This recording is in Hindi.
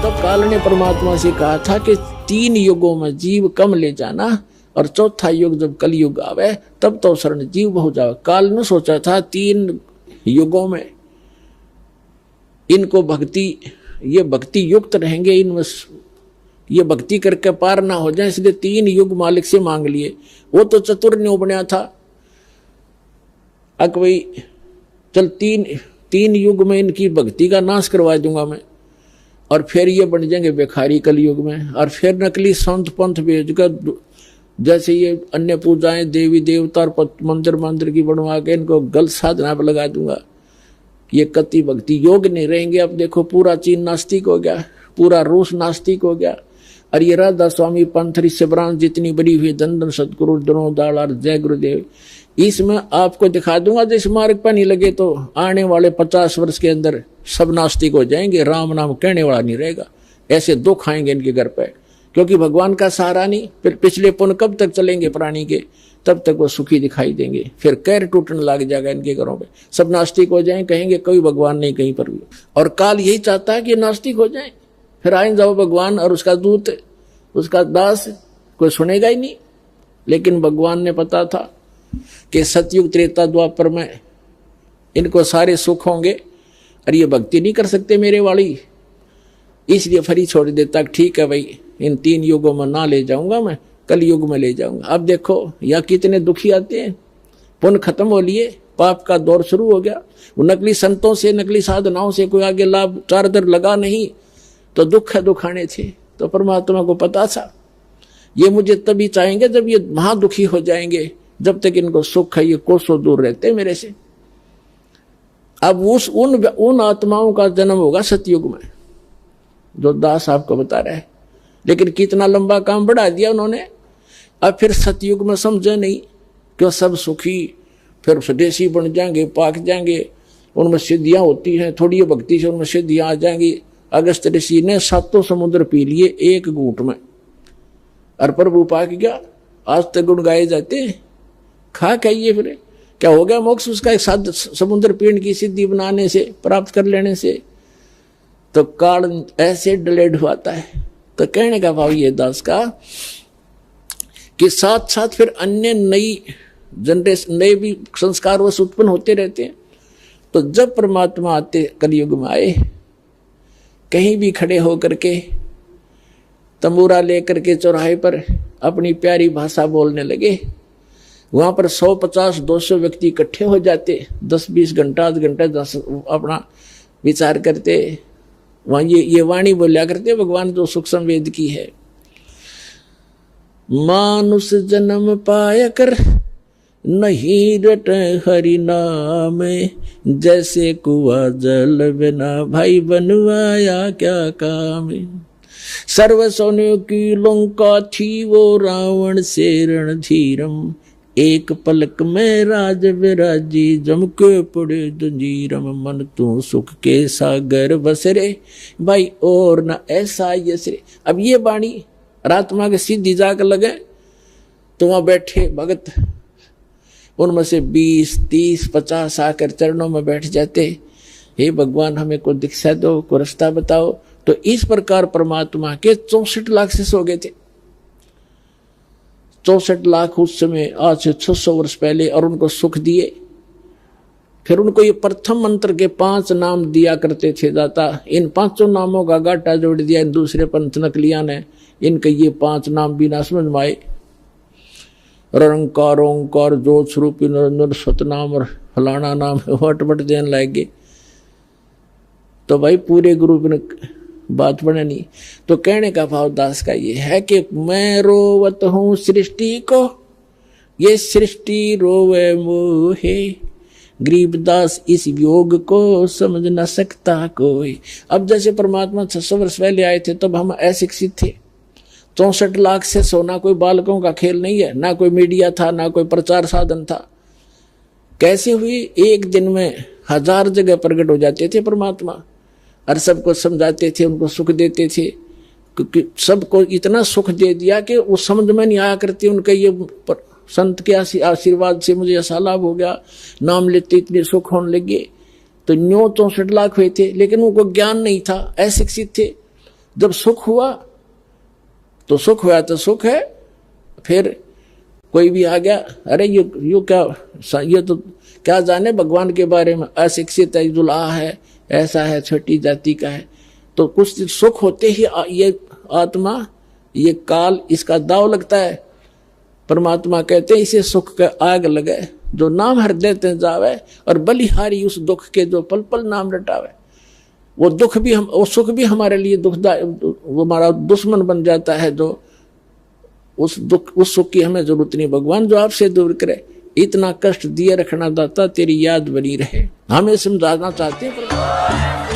तब काल ने परमात्मा से कहा था कि 3 युगों में जीव कम ले जाना, और चौथा युग जब कलयुग आवे तब तो शरण जीव हो जावे। काल ने सोचा था 3 युगों में इनको भक्ति, ये भक्ति युक्त रहेंगे, इनमें ये भक्ति करके पार ना हो जाए, इसलिए 3 युग मालिक से मांग लिए। वो तो चतुर न्यू बना था, भाई चल 3 युग में इनकी भक्ति का नाश करवा दूंगा मैं, और फिर ये बन जाएंगे भिखारी कलयुग में, और फिर नकली संत पंथ भेजकर जैसे ये अन्य पूजाएं देवी देवता और मंदिर की बनवा के इनको गलत साधना पर लगा दूंगा। ये कति भक्ति योग नहीं रहेंगे। अब देखो पूरा चीन नास्तिक हो गया, पूरा रूस नास्तिक हो गया, और ये राधा स्वामी पंथ ऋषभराज जितनी बड़ी हुई दंदन सतगुरु द्रोणदाल और जय गुरुदेव, इसमें आपको दिखा दूंगा। जिस मार्ग पर नहीं लगे तो आने वाले 50 वर्ष के अंदर सब नास्तिक हो जाएंगे, राम नाम कहने वाला नहीं रहेगा। ऐसे दुख आएंगे इनके घर पे, क्योंकि भगवान का सहारा नहीं। फिर पिछले पुण्य कब तक चलेंगे प्राणी के, तब तक वो सुखी दिखाई देंगे। फिर कैर टूटने लग जाएगा इनके घरों पे, सब नास्तिक हो जाएं, कहेंगे कोई भगवान नहीं कहीं पर भी। और काल यही चाहता है कि नास्तिक हो जाएं, फिर आए जाओ भगवान और उसका दूत, उसका दास, कोई सुनेगा ही नहीं। लेकिन भगवान ने पता था कि सतयुग त्रेता द्वापर में इनको सारे सुख होंगे और ये भक्ति नहीं कर सकते मेरे वाली, इसलिए फरी छोड़ देता। ठीक है भाई, इन 3 युगों में ना ले जाऊंगा मैं, कल युग में ले जाऊंगा। अब देखो यहाँ कितने दुखी आते हैं, पुण्य खत्म हो लिए, पाप का दौर शुरू हो गया। वो नकली संतों से, नकली साधनाओं से कोई आगे लाभ चारदर लगा नहीं, तो दुख है दुखाने थे। तो परमात्मा को पता था ये मुझे तभी चाहेंगे जब ये महादुखी हो जाएंगे, जब तक इनको सुख है ये कोसों दूर रहते मेरे से। अब उन आत्माओं का जन्म होगा सतयुग में, जो दास आपको बता रहे हैं। लेकिन कितना लंबा काम बढ़ा दिया उन्होंने। अब फिर सतयुग में समझे नहीं कि सब सुखी फिर स्वदेशी बन जाएंगे, पाक जाएंगे, उनमें सिद्धियां होती हैं, थोड़ी भक्ति से उनमें सिद्धियां आ जाएंगी। अगस्त ऋषि ने 7 समुद्र पी लिए एक घूंट में, और प्रभु पाक गया। आज तक गुण गाए जाते हैं, खा खाइए फिर क्या हो गया मोक्ष उसका, एक 7 समुद्र पीने की सिद्धि बनाने से, प्राप्त कर लेने से। तो काल ऐसे डिलेड हुआता है। तो कहने का भाव ये दास का कि साथ साथ फिर अन्य नई जनरेशन, नए भी संस्कार वश उत्पन्न होते रहते हैं। तो जब परमात्मा आते कलयुग में आए, कहीं भी खड़े होकर के तंबूरा लेकर के चौराहे पर अपनी प्यारी भाषा बोलने लगे, वहां पर 150-200 व्यक्ति इकट्ठे हो जाते, 10-20 घंटा, आध घंटा अपना विचार करते। वहां ये वाणी बोलिया करते भगवान जो सुख संवेद की है। मानुष जन्म पाया कर नहीं रट हरि नाम, जैसे कुआ जल बिना भाई बनवाया क्या काम। सर्व सोने की लंका थी वो रावण से रणधीरम, एक पलक में राज विराजी जम के पड़े जंजीरम। मन तू सुख के सागर बसरे भाई और न ऐसा यसरे। अब ये वाणी रात्मा के सीधी जाकर लगे तो वहां बैठे भगत, उनमें से 20, 30, 50 आकर चरणों में बैठ जाते। हे भगवान हमें को दीक्षा दो, को रास्ता बताओ। तो इस प्रकार परमात्मा के 64 लाख शिष्य हो गए थे। 64 लाख उस समय, आज से 600 वर्ष पहले, और उनको सुख दिए। फिर उनको ये प्रथम मंत्र के 5 नाम दिया करते थे दाता। इन 5 नामों का गाटा जोड़ दिया इन दूसरे पंथ नकलिया ने। इनके ये 5 नाम बिना समझ में आए, रंकार ओंकार ज्योत स्वरूप निरंजन सतनाम और फलाना नाम वट देने लगे। तो भाई पूरे ग्रुप ने बात बने नहीं। तो कहने का भाव दास का ये है कि मैं रोवत हूं सृष्टि को, ये सृष्टि रोवे मोहे। गरीबदास इस योग को समझ न सकता कोई। अब जैसे परमात्मा 600 वर्ष पहले आए थे तब हम अशिक्षित थे। 64 लाख से सोना कोई बालकों का खेल नहीं है, ना कोई मीडिया था, ना कोई प्रचार साधन था। कैसे हुई? एक दिन में 1000 जगह प्रकट हो जाते थे परमात्मा, और सबको समझाते थे, उनको सुख देते थे। क्योंकि सबको इतना सुख दे दिया कि वो समझ में नहीं आया करते। उनके ये संत के आशीर्वाद से मुझे ऐसा लाभ हो गया, नाम लेते इतने सुख होने लगे। तो 964 लाख हुए थे, लेकिन उनको ज्ञान नहीं था, अशिक्षित थे। जब सुख हुआ तो सुख हुआ तो सुख है, फिर कोई भी आ गया, अरे यो क्या, ये तो क्या जाने भगवान के बारे में, अशिक्षित है, दुल्हा है, ऐसा है, छोटी जाति का है। तो कुछ सुख होते ही ये आत्मा, ये काल, इसका दाव लगता है। परमात्मा कहते हैं इसे सुख का आग लगे, जो नाम हृदय ते जावे, और बलिहारी उस दुख के जो पल पल नाम रटावे। वो दुख भी वो सुख भी हमारे लिए दुखदायक, वो हमारा दुश्मन बन जाता है। जो उस सुख की हमें जरूरत नहीं, भगवान जो आपसे दूर करे। इतना कष्ट दिए रखना दाता, तेरी याद बनी रहे, हमें समझाना चाहते हैं।